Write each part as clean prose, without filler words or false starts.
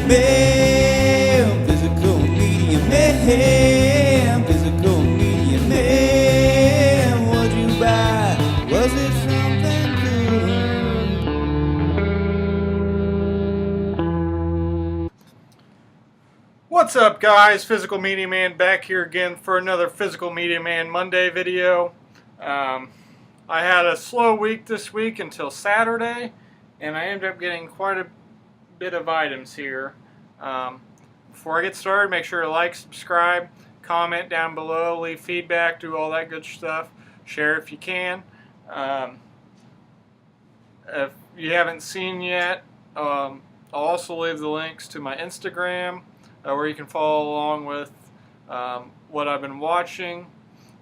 man, physical media man, physical media man. What'd you buy? Was it something good? What's up, guys? Physical Media Man back here again for another Physical Media Man Monday video. I had a slow week this week until Saturday, and I ended up getting quite a bit of items here. Before I get started, make sure to like, subscribe, comment down below, leave feedback, do all that good stuff. Share if you can. If you haven't seen yet, I'll also leave the links to my Instagram where you can follow along with what I've been watching,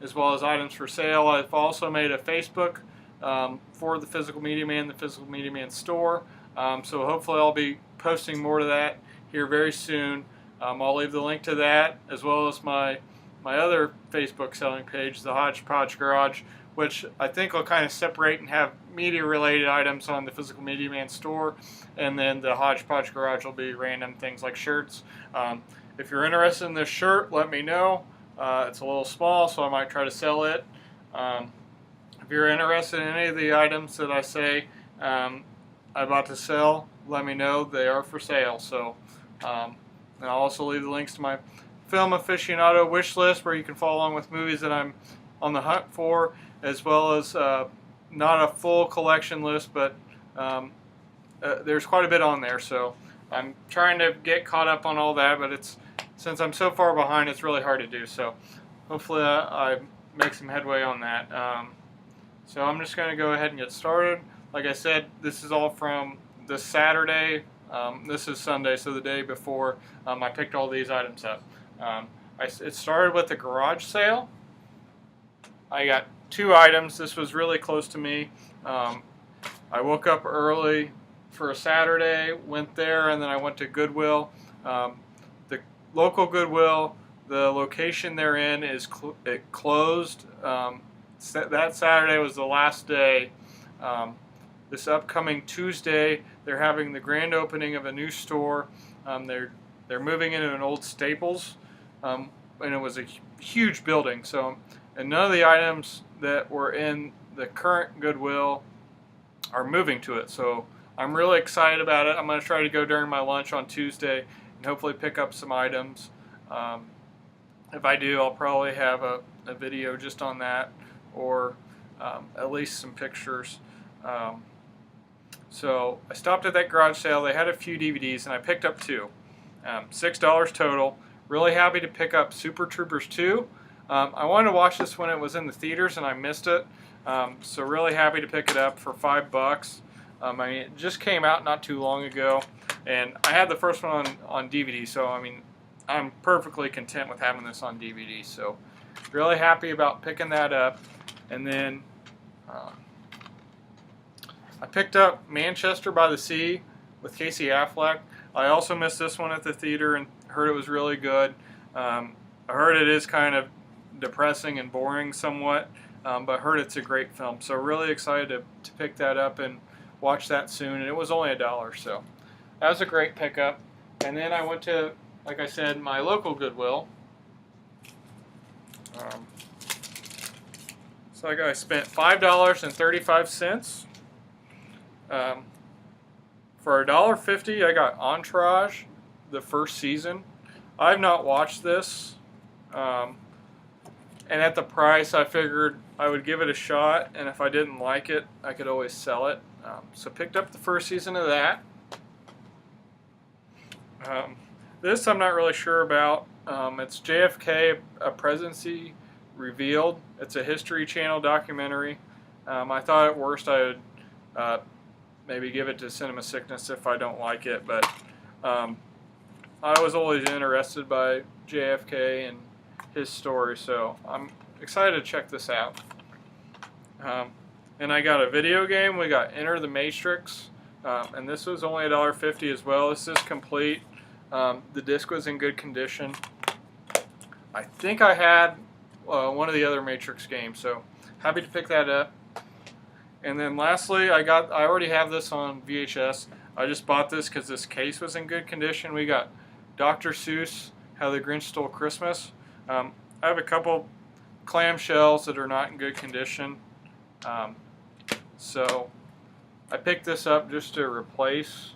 as well as items for sale. I've also made a Facebook for the Physical Media Man, the Physical Media Man store. So hopefully I'll be posting more to that here very soon. I'll leave the link to that, as well as my other Facebook selling page, the Hodgepodge Garage, which I think will kind of separate and have media-related items on the Physical Media Man store, and then the Hodgepodge Garage will be random things like shirts. If you're interested in this shirt, let me know. It's a little small, so I might try to sell it. If you're interested in any of the items that I say I'm about to sell, let me know. They are for sale. So, and I'll also leave the links to my film aficionado wish list, where you can follow along with movies that I'm on the hunt for, as well as not a full collection list, but there's quite a bit on there. So I'm trying to get caught up on all that, but since I'm so far behind, it's really hard to do. So hopefully I make some headway on that. So I'm just going to go ahead and get started. Like I said, this is all from this Saturday. This is Sunday, so the day before I picked all these items up. It started with a garage sale. I got 2 items. This was really close to me. I woke up early for a Saturday, went there, and then I went to Goodwill. The local Goodwill, the location they're in is it closed. That Saturday was the last day. This upcoming Tuesday, they're having the grand opening of a new store. They're moving into an old Staples, and it was a huge building. So, and none of the items that were in the current Goodwill are moving to it. So I'm really excited about it. I'm going to try to go during my lunch on Tuesday and hopefully pick up some items. If I do, I'll probably have a video just on that, or at least some pictures. So I stopped at that garage sale. They had a few DVDs, and I picked up 2. $6 total. Really happy to pick up Super Troopers 2. I wanted to watch this when it was in the theaters, and I missed it. So really happy to pick it up for $5. I mean, it just came out not too long ago, and I had the first one on DVD. So I mean, I'm perfectly content with having this on DVD. So really happy about picking that up. And then I picked up Manchester by the Sea with Casey Affleck. I also missed this one at the theater and heard it was really good. I heard it is kind of depressing and boring somewhat, but heard it's a great film. So really excited to pick that up and watch that soon. And it was only $1, so that was a great pickup. And then I went to, like I said, my local Goodwill. So I spent $5.35. For $1.50, I got Entourage, the first season. I've not watched this, and at the price, I figured I would give it a shot, and if I didn't like it, I could always sell it. So picked up the first season of that. This I'm not really sure about. It's JFK, A Presidency Revealed. It's a History Channel documentary. I thought at worst I would maybe give it to Cinema Sickness if I don't like it, but I was always interested by JFK and his story, so I'm excited to check this out. And I got a video game. We got Enter the Matrix, and this was only $1.50 as well. This is complete. The disc was in good condition. I think I had one of the other Matrix games, so happy to pick that up. And then lastly, I already have this on VHS. I just bought this because this case was in good condition. We got Dr. Seuss, How the Grinch Stole Christmas. I have a couple clamshells that are not in good condition. So I picked this up just to replace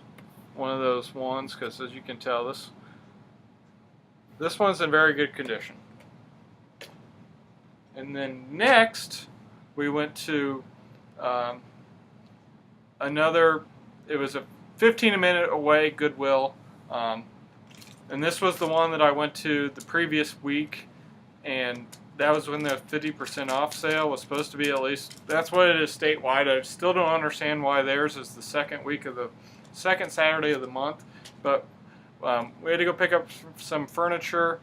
one of those ones because, as you can tell, this one's in very good condition. And then next, we went to it was a 15-minute away Goodwill. And this was the one that I went to the previous week, and that was when the 50% off sale was supposed to be. At least that's what it is statewide. I still don't understand why theirs is the second Saturday of the month, but we had to go pick up some furniture.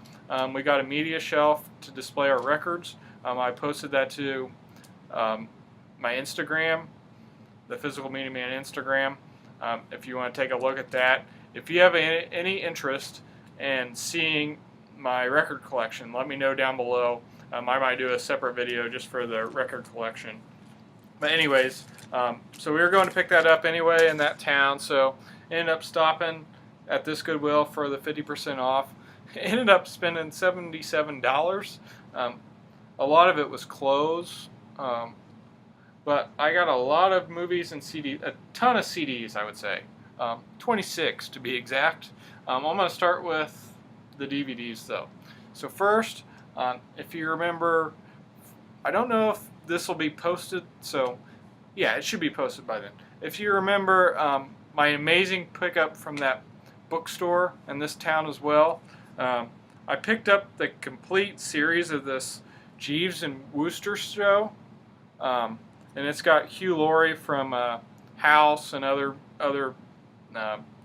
We got a media shelf to display our records. I posted that to my Instagram, the Physical Media Man Instagram, if you want to take a look at that. If you have any interest in seeing my record collection, let me know down below. I might do a separate video just for the record collection. But anyways, so we were going to pick that up anyway in that town, so ended up stopping at this Goodwill for the 50% off. Ended up spending $77. A lot of it was clothes, but I got a lot of movies and CDs, a ton of CDs, I would say. 26 to be exact. I'm going to start with the DVDs though. So first, if you remember, I don't know if this will be posted, so yeah, it should be posted by then. If you remember my amazing pickup from that bookstore in this town as well, I picked up the complete series of this Jeeves and Wooster show, and it's got Hugh Laurie from House and other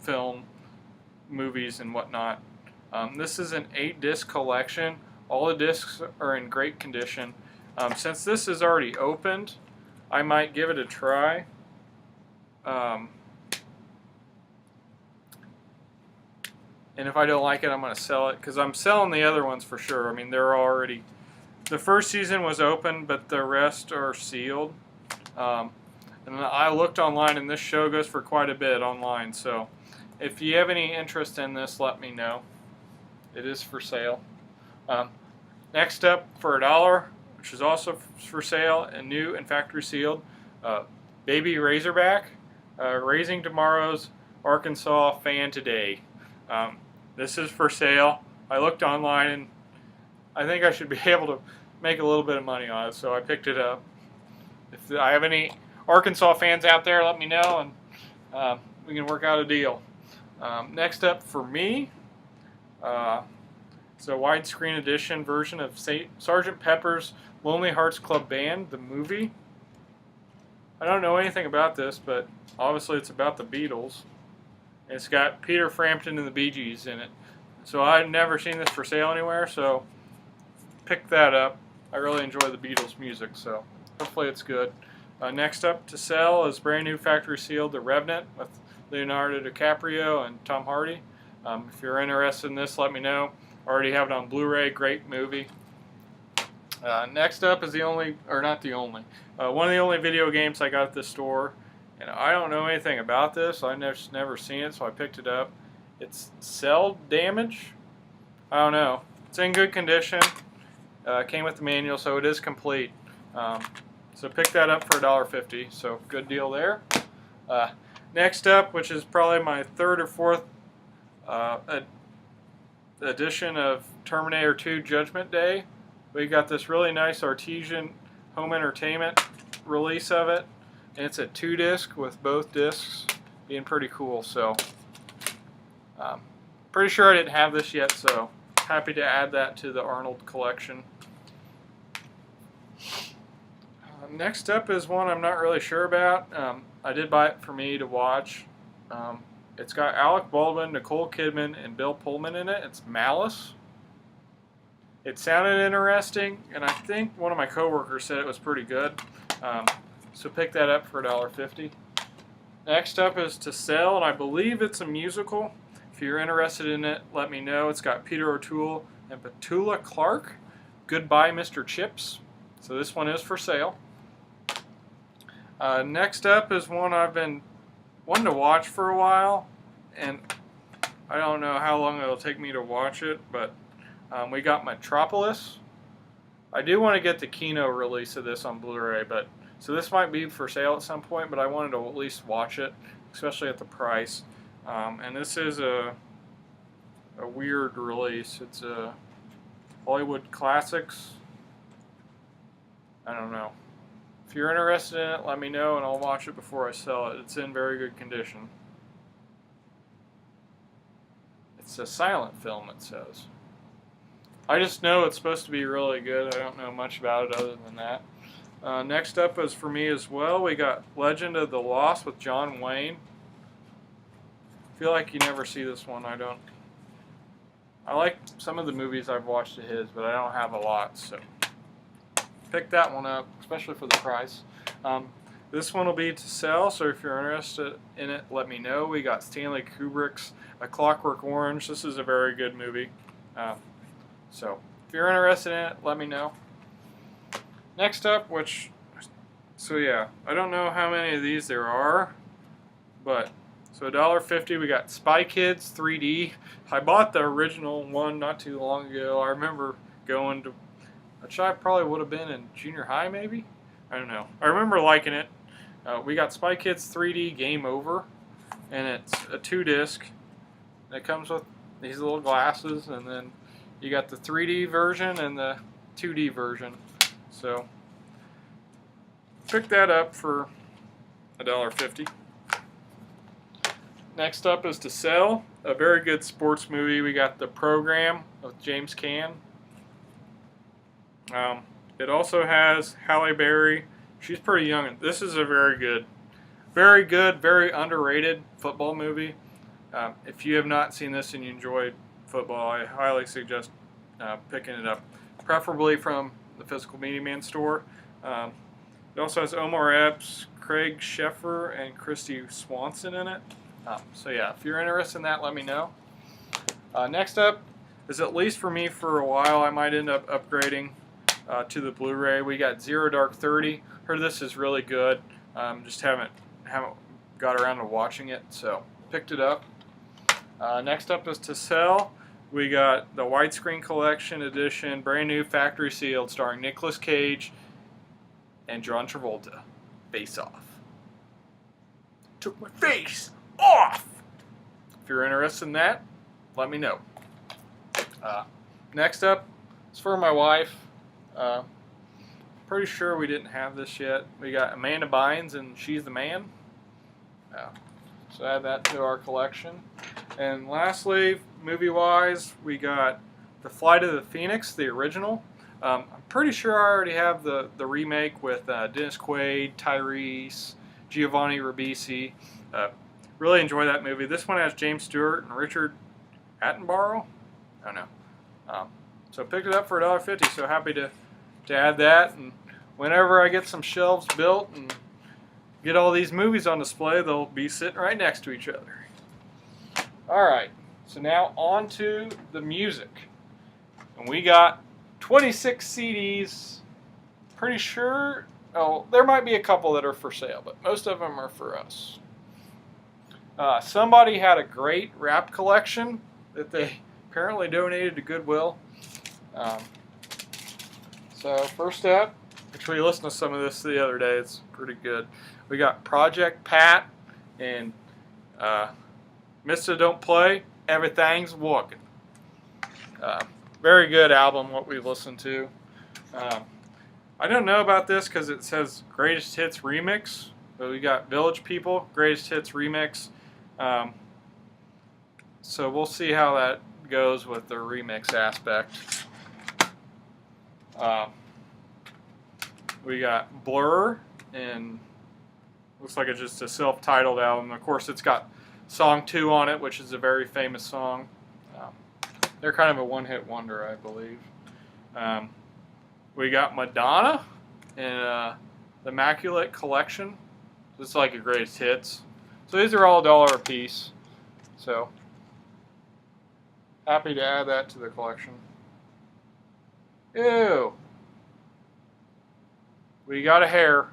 film movies and whatnot. This is an 8-disc collection. All the discs are in great condition. Since this is already opened, I might give it a try. And if I don't like it, I'm going to sell it, because I'm selling the other ones for sure. I mean, they're already... The first season was open, but the rest are sealed. And I looked online, and this show goes for quite a bit online. So if you have any interest in this, let me know. It is for sale. Next up, for $1, which is also for sale and new and factory sealed, Baby Razorback, Raising Tomorrow's Arkansas Fan Today. This is for sale. I looked online, and I think I should be able to make a little bit of money on it, so I picked it up. If I have any Arkansas fans out there, let me know, and we can work out a deal. Next up for me, it's a widescreen edition version of Sgt. Pepper's Lonely Hearts Club Band, the movie. I don't know anything about this, but obviously it's about the Beatles. It's got Peter Frampton and the Bee Gees in it. So I've never seen this for sale anywhere, so pick that up. I really enjoy the Beatles music, so hopefully it's good. Next up to sell is brand new factory sealed The Revenant with Leonardo DiCaprio and Tom Hardy. If you're interested in this, let me know. I already have it on Blu-ray. Great movie. Next up is one of the only video games I got at the store, and I don't know anything about this. I've never seen it, so I picked it up. It's Cell Damage. I don't know. It's in good condition. Came with the manual, so it is complete. So pick that up for $1.50. So good deal there. Next up, which is probably my third or fourth edition of Terminator 2 Judgment Day, we got this really nice Artesian home entertainment release of it, and it's a 2-disc with both discs being pretty cool. So pretty sure I didn't have this yet, so happy to add that to the Arnold collection. Next up is one I'm not really sure about. I did buy it for me to watch. It's got Alec Baldwin, Nicole Kidman, and Bill Pullman in it. It's Malice. It sounded interesting, and I think one of my coworkers said it was pretty good. So pick that up for $1.50. Next up is To Sell, and I believe it's a musical. If you're interested in it, let me know. It's got Peter O'Toole and Petula Clark. Goodbye, Mr. Chips. So this one is for sale. Next up is one I've been one to watch for a while, and I don't know how long it'll take me to watch it, but we got Metropolis. I do want to get the Kino release of this on Blu-ray, but so this might be for sale at some point, but I wanted to at least watch it, especially at the price. And this is a weird release. It's a Hollywood Classics. I don't know. If you're interested in it, let me know and I'll watch it before I sell it. It's in very good condition. It's a silent film, it says. I just know it's supposed to be really good. I don't know much about it other than that. Next up is for me as well. We got Legend of the Lost with John Wayne. I feel like you never see this one. I like some of the movies I've watched of his, but I don't have a lot, so pick that one up, especially for the price. This one will be to sell, so if you're interested in it, let me know. We got Stanley Kubrick's A Clockwork Orange. This is a very good movie. So if you're interested in it, let me know. Next up, so yeah, I don't know how many of these there are, but so $1.50 we got Spy Kids 3D. I bought the original one not too long ago. I remember going to, which I probably would have been in junior high maybe? I don't know. I remember liking it. We got Spy Kids 3D Game Over, and it's a 2-disc. It comes with these little glasses, and then you got the 3D version and the 2D version. So pick that up for $1.50. Next up is to sell a very good sports movie. We got The Program with James Caan. It also has Halle Berry. She's pretty young. This is a very good, very underrated football movie. If you have not seen this and you enjoy football, I highly suggest picking it up, preferably from the Physical Media Man store. It also has Omar Epps, Craig Sheffer, and Christy Swanson in it. So yeah, if you're interested in that, let me know. Next up is, at least for me for a while, I might end up upgrading to the Blu-ray. We got Zero Dark 30. Heard this is really good. Just haven't got around to watching it, so picked it up. Next up is to sell. We got the widescreen collection edition, brand new factory sealed, starring Nicolas Cage and John Travolta. Face Off. Took my face off! If you're interested in that, let me know. Next up is for my wife. Pretty sure we didn't have this yet. We got Amanda Bynes and She's the Man. So add that to our collection. And lastly, movie-wise, we got The Flight of the Phoenix, the original. I'm pretty sure I already have the remake with Dennis Quaid, Tyrese, Giovanni Ribisi. Really enjoy that movie. This one has James Stewart and Richard Attenborough. I don't know. So picked it up for $1.50. So happy to add that. And whenever I get some shelves built and get all these movies on display, they'll be sitting right next to each other. Alright, so now on to the music. And we got 26 CDs. Pretty sure, there might be a couple that are for sale, but most of them are for us. Somebody had a great rap collection that they apparently donated to Goodwill. So first up, actually listened to some of this the other day. It's pretty good. We got Project Pat and Mr. Don't Play, Everything's Walking. Very good album, what we've listened to. I don't know about this because it says Greatest Hits Remix. But we got Village People, Greatest Hits Remix. So we'll see how that goes with the remix aspect. We got Blur, and looks like it's just a self-titled album. Of course, it's got Song 2 on it, which is a very famous song. They're kind of a one-hit wonder, I believe. We got Madonna and the Immaculate Collection. It's like a greatest hits. So these are all $1 a piece. So happy to add that to the collection. Ew. We got a hair.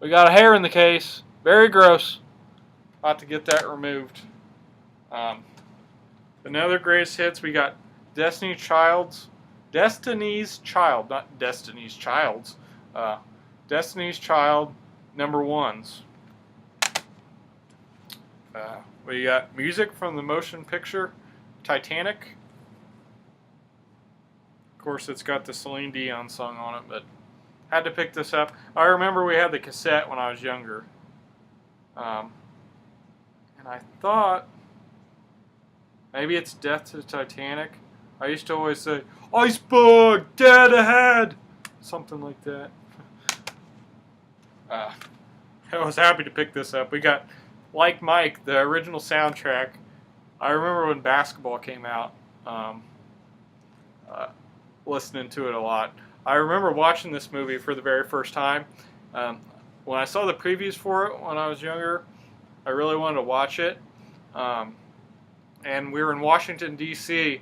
We got a hair in the case. Very gross. About to get that removed. Another greatest hits, we got Destiny's Child, not Destiny's Childs. Destiny's Child #1s. We got music from the motion picture Titanic. Of course, it's got the Celine Dion song on it, but had to pick this up. I remember we had the cassette when I was younger. And I thought maybe it's Death to the Titanic. I used to always say, "Iceberg, dead ahead!" Something like that. I was happy to pick this up. We got Like Mike, the original soundtrack. I remember when basketball came out, listening to it a lot. I remember watching this movie for the very first time. When I saw the previews for it when I was younger, I really wanted to watch it. And we were in Washington, D.C.,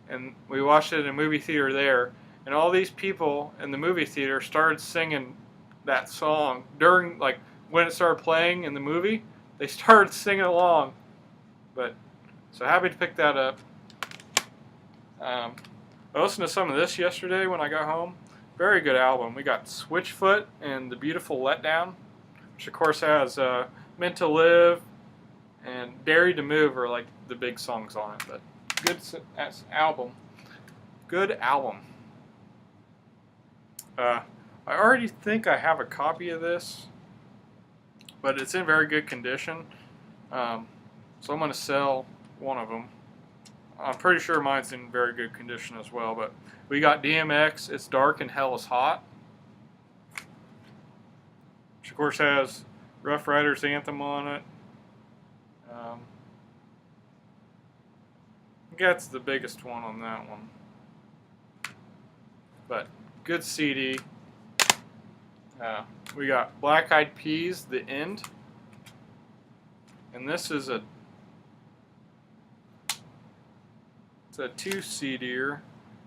and we watched it in a movie theater there. And all these people in the movie theater started singing that song during, like, when it started playing in the movie. They started singing along. But, so happy to pick that up. I listened to some of this yesterday when I got home. Very good album. We got Switchfoot and The Beautiful Letdown, which of course has Meant to Live and Dare to Move are like the big songs on it. But good album. Good album. I already think I have a copy of this, but it's in very good condition. So I'm going to sell one of them. I'm pretty sure mine's in very good condition as well. But we got DMX, It's Dark and Hell is Hot, which of course has Rough Riders Anthem on it. I think that's the biggest one on that one. But good CD. We got Black Eyed Peas, The End. And this is a 2-CD'er.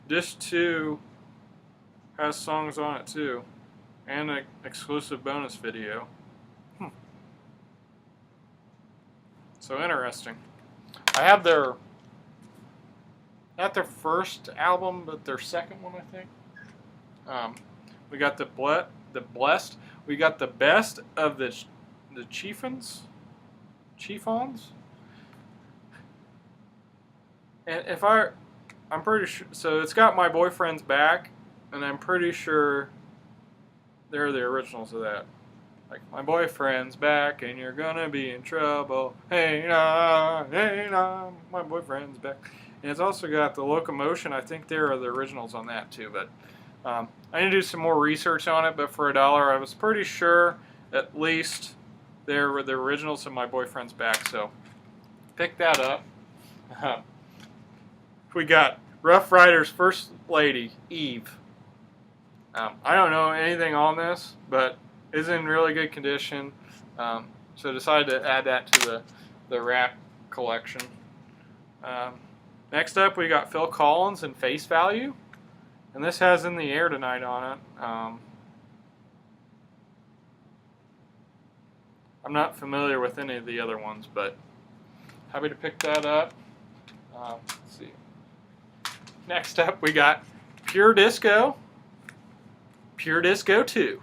Disc 2 has songs on it too, and an exclusive bonus video. So interesting. I have their, not their first album, but their second one, I think. We got the Blessed. We got the Best of the Chiefons. And I'm pretty sure, so it's got My Boyfriend's Back, and I'm pretty sure they're the originals of that. Like, my boyfriend's back, and you're gonna be in trouble. Hey, nah, my boyfriend's back. And it's also got the Locomotion. I think they are the originals on that too, but I need to do some more research on it, but for $1, I was pretty sure at least they were the originals of My Boyfriend's Back, so pick that up. We got Rough Riders First Lady, Eve. I don't know anything on this, but it's in really good condition, so decided to add that to the rap collection. Next up, we got Phil Collins and Face Value, and this has In the Air Tonight on it. I'm not familiar with any of the other ones, but happy to pick that up. Let's see. Next up, we got Pure Disco 2.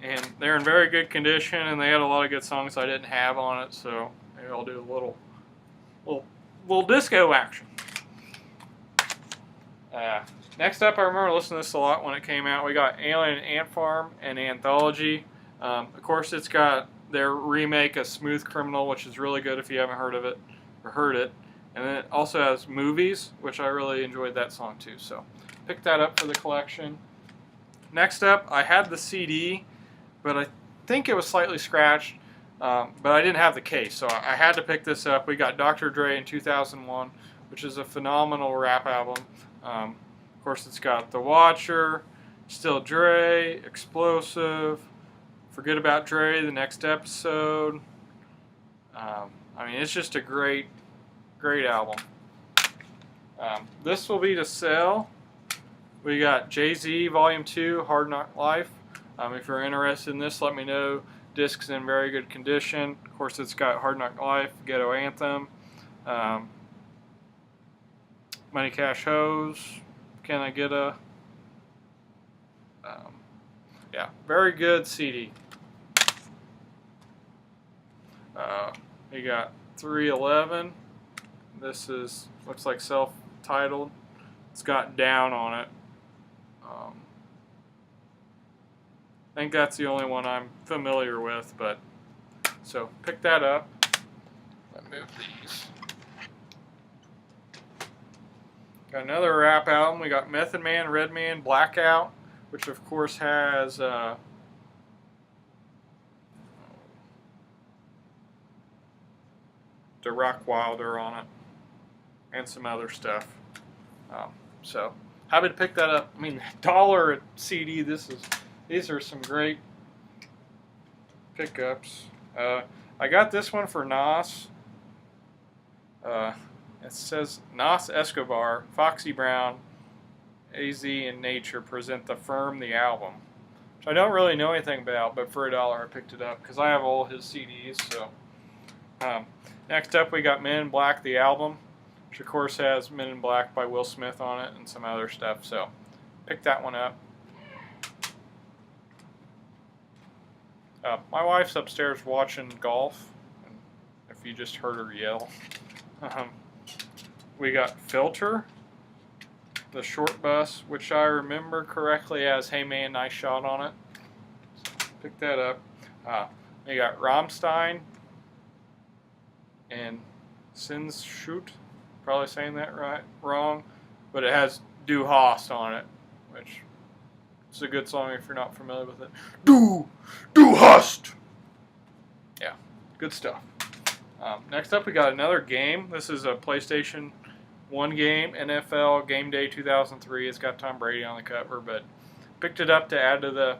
And they're in very good condition, and they had a lot of good songs I didn't have on it, so maybe I'll do a little disco action. Next up, I remember listening to this a lot when it came out. We got Alien Ant Farm and Anthology. Of course, it's got their remake of Smooth Criminal, which is really good if you haven't heard of it or heard it. And then it also has Movies, which I really enjoyed that song too. So pick that up for the collection. Next up, I had the CD, but I think it was slightly scratched, but I didn't have the case, so I had to pick this up. We got Dr. Dre in 2001, which is a phenomenal rap album. Of course, it's got The Watcher, Still Dre, Explosive, Forget About Dre, The Next Episode. I mean, it's just a great album. This will be to sell. We got Jay-Z Volume 2, Hard Knock Life. If you're interested in this, let me know Disc's in very good condition. Of course, it's got Hard Knock Life, Ghetto Anthem, Money Cash Hose, Can I Get a... yeah, very good CD. We got 311. This is, looks like self-titled. It's got Down on it. I think that's the only one I'm familiar with, but so pick that up. Let me move these. Got another rap album. We got Method Man, Redman, Blackout, which of course has the Rock Wilder on it and some other stuff. So happy to pick that up. I mean, $1 a CD. These are some great pickups. I got this one for Nas. It says Nas Escobar, Foxy Brown, AZ, and Nature present The Firm, the album, which I don't really know anything about, but for $1 I picked it up because I have all his CDs. So next up we got Men in Black, the album, which of course has Men in Black by Will Smith on it and some other stuff. So pick that one up. My wife's upstairs watching golf, and if you just heard her yell. We got Filter, the short bus, which I remember correctly as Hey Man, Nice Shot on it. So pick that up. We got Rammstein and Sins Shoot, probably saying that wrong, but it has Du Hast on it, which is a good song if you're not familiar with it. Du Hast! Yeah, good stuff. Next up we got another game. This is a PlayStation 1 game, NFL Game Day 2003. It's got Tom Brady on the cover, but picked it up to add to the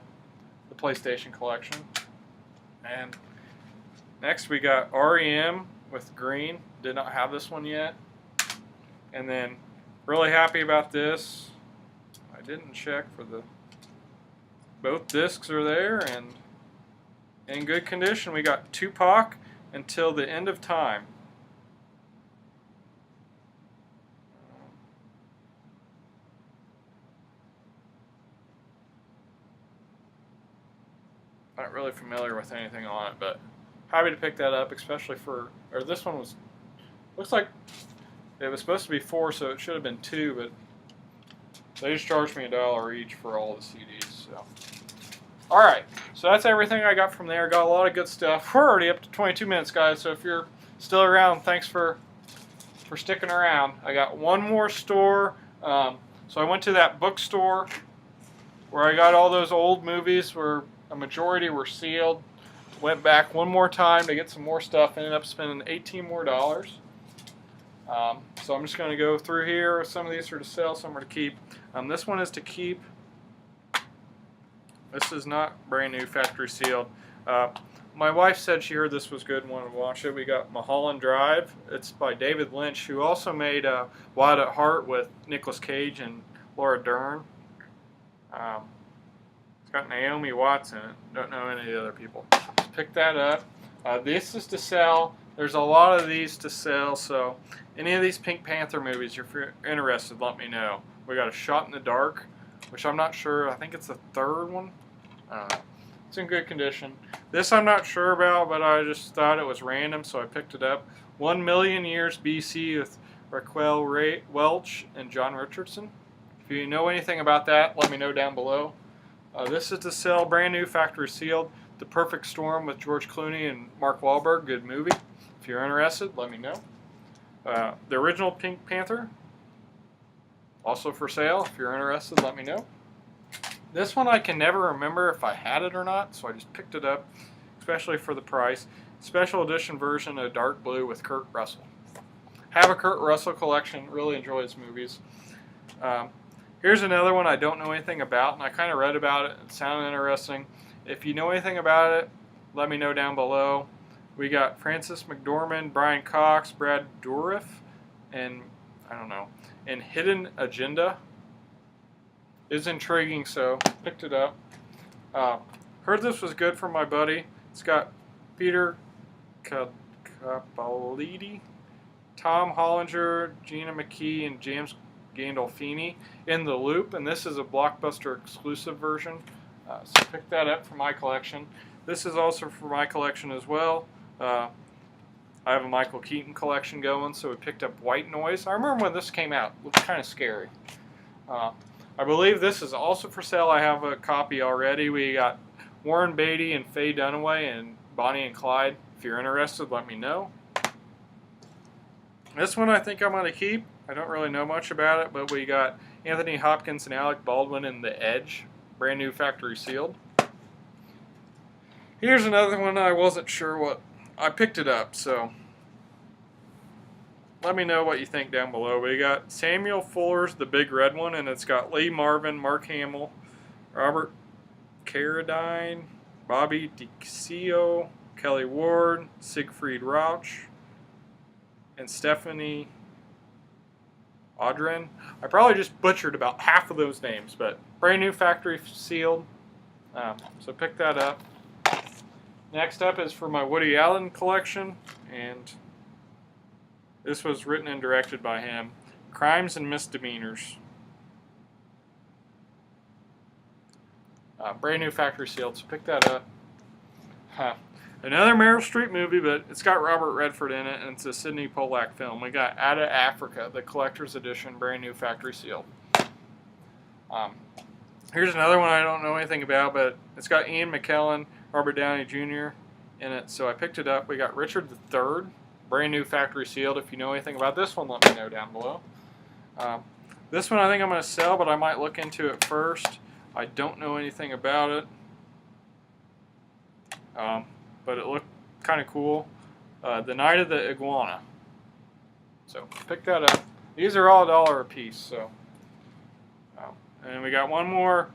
PlayStation collection. And next we got REM with Green. Did not have this one yet. And then really happy about this. I didn't check for the... Both discs are there and in good condition. We got Tupac, Until the End of Time. Not really familiar with anything on it, but happy to pick that up, especially for, or this one was, looks like it was supposed to be 4, so it should have been 2, but they just charged me $1 each for all the CDs. So, all right, so that's everything I got from there. Got a lot of good stuff. We're already up to 22 minutes, guys. So if you're still around, thanks for sticking around. I got one more store. So I went to that bookstore where I got all those old movies where a majority were sealed. Went back one more time to get some more stuff. Ended up spending $18 more. So I'm just going to go through here. Some of these are to sell, some are to keep. This one is to keep. This is not brand new, factory sealed. My wife said she heard this was good and wanted to watch it. We got Mulholland Drive. It's by David Lynch, who also made Wild at Heart with Nicolas Cage and Laura Dern. It's got Naomi Watts in it. Don't know any of the other people. Just pick that up. This is to sell. There's a lot of these to sell, so any of these Pink Panther movies, if you're interested, let me know. We got A Shot in the Dark, which I'm not sure. I think it's the 3rd one. I don't know. It's in good condition. This I'm not sure about, but I just thought it was random, so I picked it up. 1 Million Years BC with Raquel Welch and John Richardson. If you know anything about that, let me know down below. This is to sell, brand new, factory sealed. The Perfect Storm with George Clooney and Mark Wahlberg. Good movie. If you're interested, let me know. The original Pink Panther, also for sale. If you're interested, let me know. This one I can never remember if I had it or not, so I just picked it up, especially for the price. Special edition version of Dark Blue with Kurt Russell. Have a Kurt Russell collection. Really enjoy his movies. Here's another one I don't know anything about, and I kind of read about it. It sounded interesting. If you know anything about it, let me know down below. We got Francis McDormand, Brian Cox, Brad Dourif, and I don't know, and Hidden Agenda. It's intriguing, so picked it up. Heard this was good from my buddy. It's got Peter Capaldi, Tom Hollinger, Gina McKee, and James Gandolfini in the loop, and this is a Blockbuster exclusive version. So pick that up for my collection. This is also for my collection as well. I have a Michael Keaton collection going, so we picked up White Noise. I remember when this came out. It looked kind of scary. I believe this is also for sale. I have a copy already. We got Warren Beatty and Faye Dunaway and Bonnie and Clyde. If you're interested, let me know. This one I think I'm going to keep. I don't really know much about it, but we got Anthony Hopkins and Alec Baldwin in The Edge. Brand new factory sealed. Here's another one I wasn't sure what. I picked it up, so let me know what you think down below. We got Samuel Fuller's The Big Red One, and it's got Lee Marvin, Mark Hamill, Robert Carradine, Bobby DiCio, Kelly Ward, Siegfried Rauch, and Stephanie Audrin. I probably just butchered about half of those names, but brand new factory sealed. So pick that up. Next up is for my Woody Allen collection, and this was written and directed by him. Crimes and Misdemeanors. Brand new factory sealed, so pick that up. Another Meryl Streep movie, but it's got Robert Redford in it, and it's a Sidney Pollack film. We got Out of Africa, the collector's edition, brand new factory sealed. Here's another one I don't know anything about, but it's got Ian McKellen, Robert Downey Jr. in it, so I picked it up. We got Richard III, brand new factory sealed. If you know anything about this one, let me know down below. This one I think I'm going to sell, but I might look into it first. I don't know anything about it, but it looked kind of cool. The Night of the Iguana. So pick that up. These are all $1 a piece. So, and we got one more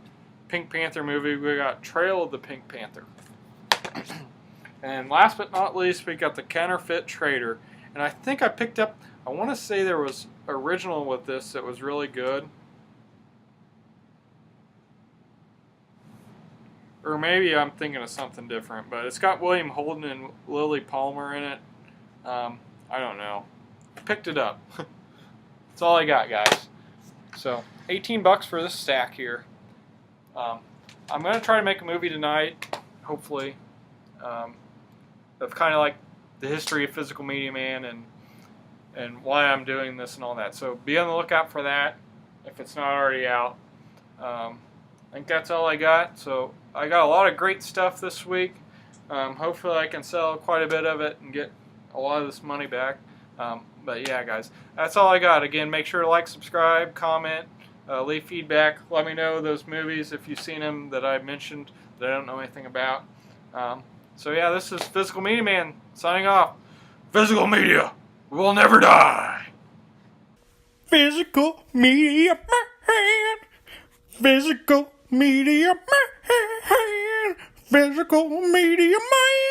Pink Panther movie. We got Trail of the Pink Panther. And last but not least, we got The Counterfeit Trader. And I think I picked up, I want to say there was original with this that was really good. Or maybe I'm thinking of something different, but it's got William Holden and Lily Palmer in it. I don't know. Picked it up. That's all I got, guys. So, 18 bucks for this stack here. I'm going to try to make a movie tonight, hopefully, of kind of like the history of Physical Media Man and why I'm doing this and all that. So be on the lookout for that if it's not already out. I think that's all I got. So I got a lot of great stuff this week. Hopefully I can sell quite a bit of it and get a lot of this money back. But yeah, guys, that's all I got. Again, make sure to like, subscribe, comment, leave feedback. Let me know those movies if you've seen them that I mentioned that I don't know anything about. So yeah, this is Physical Media Man signing off. Physical Media will never die. Physical Media Man. Physical Media Man. Physical Media Man.